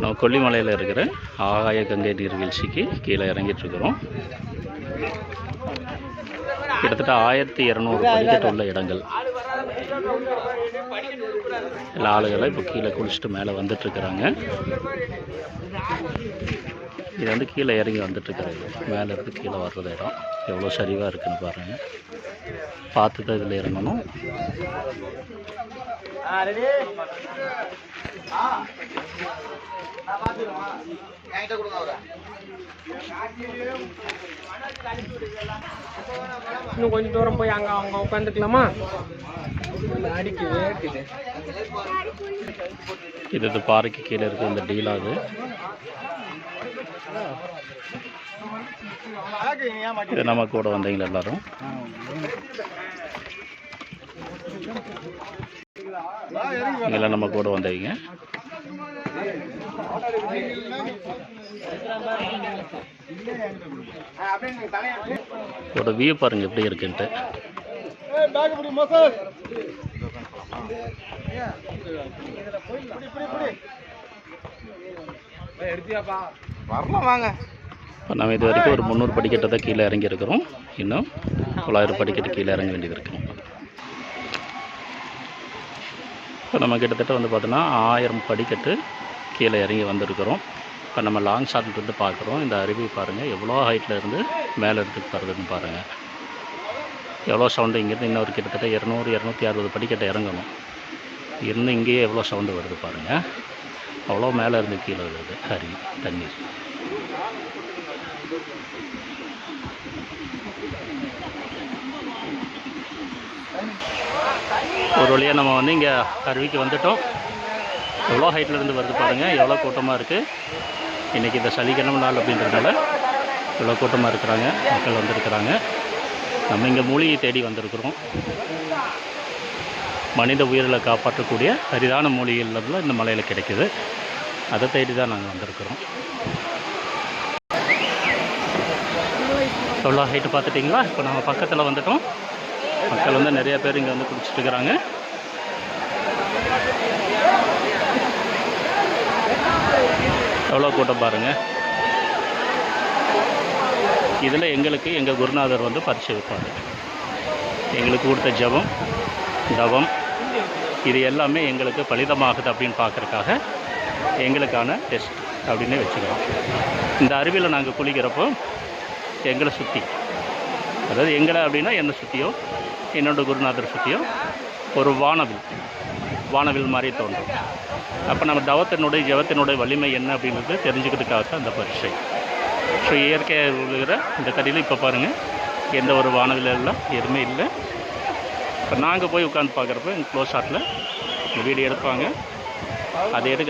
நம்ம கொல்லிமலையில் இருக்கிற ஆகாய கங்கை நீர்வீழ்ச்சிக்கு கீழே இறங்கிட்டுருக்குறோம். கிட்டத்தட்ட 1200 படிக்கட்டு உள்ள இடங்கள். எல்லா ஆளுகளும் இப்போ கீழே குளிச்சுட்டு மேலே வந்துட்டுருக்குறாங்க. இது வந்து கீழே இறங்கி வந்துட்டுருக்கிறது. மேலே இருந்து கீழே வர்றது இடம் எவ்வளோ சரிவாக இருக்குதுன்னு பாருங்கள். பார்த்து தான் இதில் இறங்கணும். இன்னும் கொஞ்சம் தூரம் போய் அங்கே உட்காந்துக்கலாமா? அடிக்கு வேர்க்குது. இது பாறைக்கு கீழே இருக்குது இந்த டீலா. இது நம்ம கூட வந்தீங்களா எல்லாரும்? இங்கெல்லாம் நம்ம கூட வந்தவங்க. இதோட வியூ பாருங்க எப்படி இருக்குன்ட்டு. இப்போ நம்ம இது வரைக்கும் ஒரு 300 படிக்கட்டை தான் கீழே இறங்கி இருக்கிறோம். இன்னும் 900 படிக்கட்டு கீழே இறங்க வேண்டியது இருக்கும். இப்போ நம்ம கிட்டத்தட்ட வந்து பார்த்தோன்னா 1000 படிக்கட்டு கீழே இறங்கி வந்திருக்கிறோம். இப்போ நம்ம லாங் ஷாட்லேருந்து பார்க்குறோம். இந்த அருவி பாருங்கள் எவ்வளோ ஹைட்டில் இருந்து மேலே எடுத்துக்கு வருதுன்னு பாருங்கள். எவ்வளோ சவுண்டு. இங்கேருந்து இன்னொரு கிட்டத்தட்ட 200-260 படிக்கட்டை இறங்கணும். இருந்து இங்கேயே எவ்வளோ சவுண்டு வருது பாருங்கள். அவ்வளோ மேலே இருந்து கீழே வருது அருவி தண்ணீர். ஒரு வழியாக நம்ம வந்து இங்கே அருவிக்கு வந்துட்டோம். எவ்வளோ ஹைட்டில் இருந்து வருது பாருங்கள். எவ்வளோ கூட்டமாக இருக்குது. இன்றைக்கி இந்த சனிக்கிழமை நாள் அப்படின்றதுனால எவ்வளோ கூட்டமாக இருக்கிறாங்க, மக்கள் வந்திருக்கிறாங்க. நம்ம இங்கே மூலிகை தேடி வந்திருக்கிறோம். மனித உயிர்களை காப்பாற்றக்கூடிய அரிதான மூலிகைகள் இந்த மலையில் கிடைக்குது. அதை தேடி தான் நாங்கள் வந்திருக்கிறோம். எவ்வளோ ஹைட்டு பார்த்துட்டிங்களா? இப்போ நம்ம பக்கத்தில் வந்துட்டோம். மக்கள் வந்து நிறைய பேர் இங்கே வந்து குடிச்சிட்டு இருக்கிறாங்க. எவ்வளோ கூட்டம் பாருங்கள். இதில் எங்களுக்கு எங்கள் குருநாதர் வந்து பரிசு வைப்பார். எங்களுக்கு கொடுத்த ஜபம் தவம் இது எல்லாமே எங்களுக்கு பலிதமாகுது அப்படின்னு பார்க்குறதுக்காக எங்களுக்கான டெஸ்ட் அப்படின்னே வச்சுக்கிறோம். இந்த அருவியில் நாங்கள் குளிக்கிறப்போ எங்களை சுற்றி, அதாவது எங்களை அப்படின்னா என்னை சுற்றியோ என்னோடய குருநாதர் சுற்றியோ ஒரு வானவில் மாதிரி தோன்றும். அப்போ நம்ம தவத்தினுடைய ஜபத்தினுடைய வலிமை என்ன அப்படின்றது தெரிஞ்சுக்கிறதுக்காக தான் அந்த பரிசை. ஸோ இயற்கையாக விழுகிற இந்த தடியில் இப்போ பாருங்கள் எந்த ஒரு வானவில் எல்லாம் எதுவுமே இல்லை. இப்போ நாங்கள் போய் உட்காந்து பார்க்குறப்ப க்ளோஸ் ஷாட்டில் இந்த வீடியோ எடுப்பாங்க. அதை எடுக்க